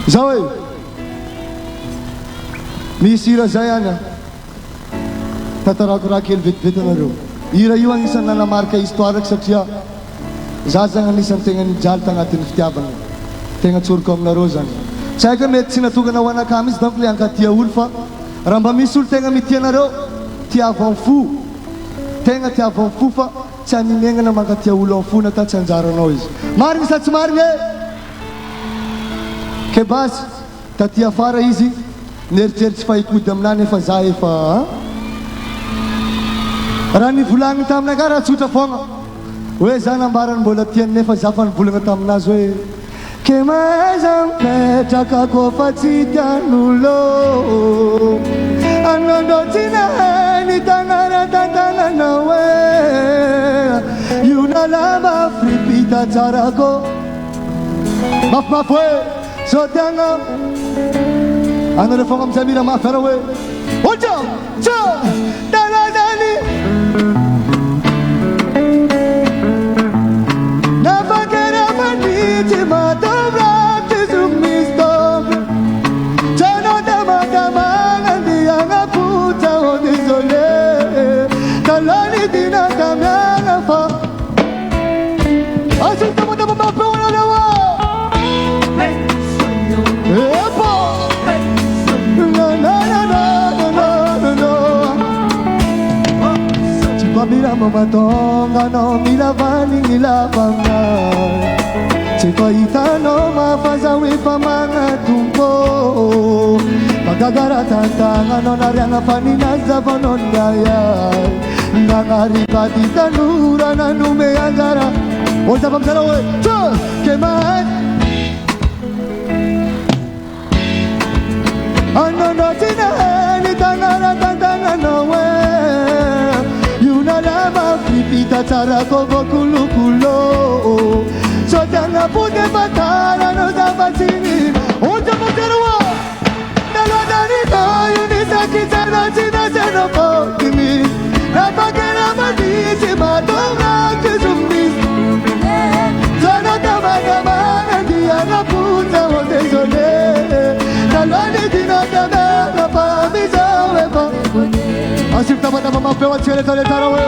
Zawe misy hira zay any tantarako raha kely vetivety anareo. Hira io agnisan'ny nanamarika histoire satria za zany anisan'ny tegna nijaly tagnatin'ny fitiavana tegna tsoriko aminareo zany. Tsy haiko mety tsy natokana ho anakamy izy donc le ankatia olo fa raha mba misy olo tegna mitianareo tiava fo tegna tiava fo fa tsy animegnana mankatia olo amin'ny fo natao tsy anjaranao izy. Marigny sa tsy marigny e? Ke basy taty afara izy neritreritry fahikody aminah nefa za efa raha nivolagny taminaka raha tsotra foagna hoe za nambarany mbola tiany nefa za fa nivolagna taminazy hoe ke maiza mipetraka kofa tsy tian'olo anandro tsy naheny tagnaratantagnanao hoe io nalava fripita tsarako mafimafy hoe so tiagna anareo fogna amizay mira mafy ara hoe oja tsa taladany nafakera manitsy matavraty zumistomy tsano tamatamagna ndiagna putsa o désolé talani dinatamiagna fa asintamatamampy onalewa epo mira mamatonga no milavani nilavanga Chikoitano mafazawi pamanga tumpo Magagara tantanga no narianga panina zavonon gaya Ngangari pati tanura na nume angara Oza pamsara we Cho keman Ano no tina ni tangara tantanga no we Lama fripita tsarako vokulukulo Sotanga pute patara no zavatini Oja moteruwa Nalwadani no yunisaki tsara china seno potimi Napakera madisi matonga kizumis Zana tamadama Nandiana puta o désolé Nalwani dinatama Pamisa wepa Asif tama-tama mapewa tsele tole tarawe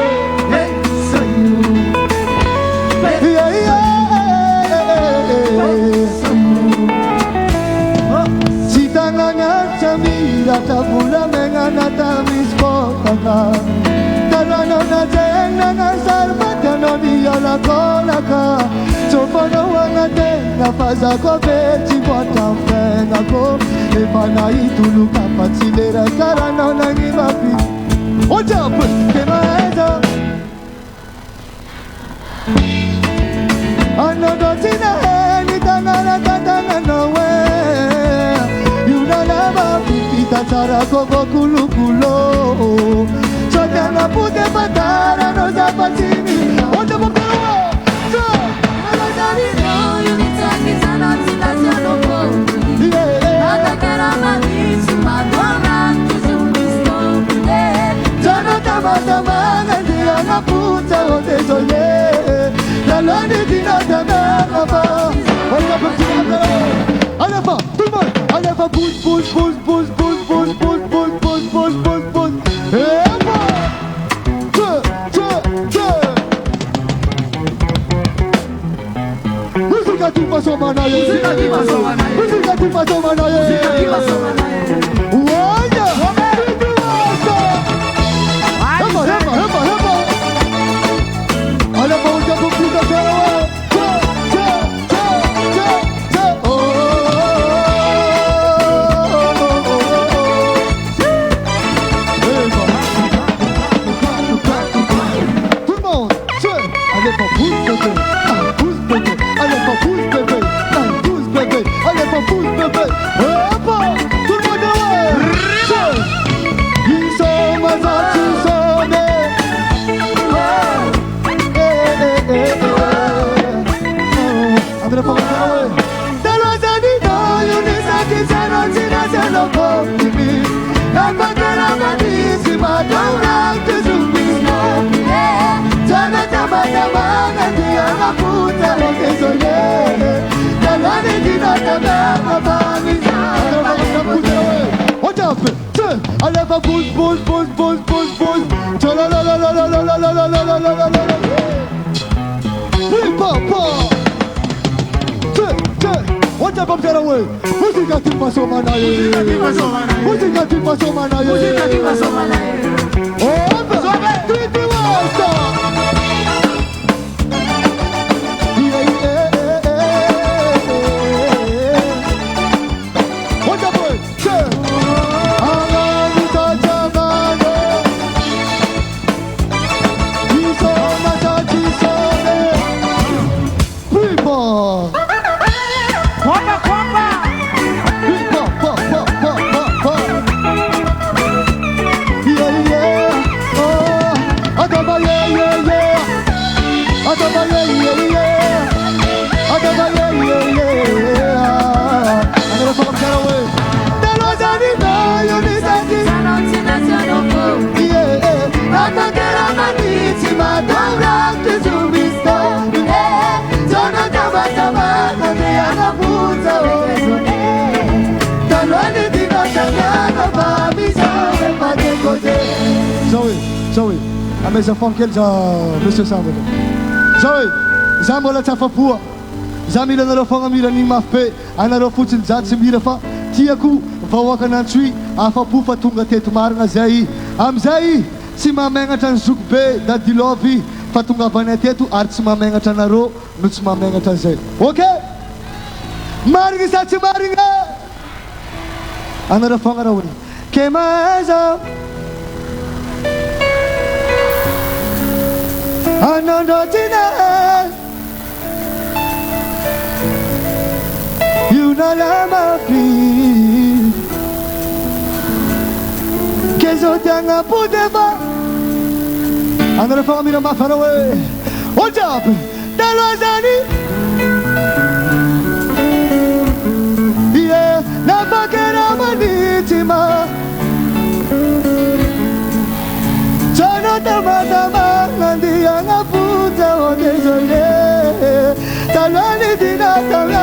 Yeah, yeah Sitanganya samira tabula mengana tamispotaka Talano na jenga na sarmata no diya la kolaka Sopono wanga tenga faza ko bechi botam fenga ko Epana itulu kapatsilera karano nangimapi What's up? Get my hands up. I know don't see the hand, it's another nowhere. You know never be Tatarago Kulukulo. So then I put the patara, no zapatini. What the book? So, you need to get an answer. Yeah, I can't Tamatama ndianga puta o désolé Nalani dinatama pa Allez pas, tout le monde Allez pas, bouge, bouge, bouge, bouge, bouge, bouge, bouge, bouge, bouge, bouge, bouge, bouge Et pas Musica tu paso manaye Musica tu paso manaye Wanya Olha pra onde a comida dela Tout le monde, allez pas pousse bébé, pousse bébé, allez pas pousse bébé, pousse bébé, allez pas pousse bébé, tout le monde ils sont mazati sonné. Puta, lo que soñé, Tava bus, bus, bus, bus, bus, bus. Tala la la la la la la la la la la la la la. What's up there away? Música que passou manaia. Música que passou manaia. Música que passou manaia. Música que passou manaia. Opa! Sobe! Tudo volta! What's up boy? Che! Amando tá chamando. Isso na gente sobe. Primo! Zoe, a mesa funkel za Mr. Samuel. Zoe, Samuel ta fapua. Zamila na rofanga mira ni mafe, ana rofutin zat se mira fa. Tiaku vawaka na tree, afa pufa tunga tetu maranga zai. Amzai si mamenga tan zukbe da dilovi fatunga bane tetu art si mamenga tan ro, nuts mamenga tan zai. Okay? Maringa sa si maringa. Ana rofanga rawani. Kemaza Anandotina, you know lama fi. Kezo tanga pudeva. Another family ma far away. What's up? Dalazani. Yeah, na bakera manitima. Chano tama tama nandi anga puta o desole. Talani dina tala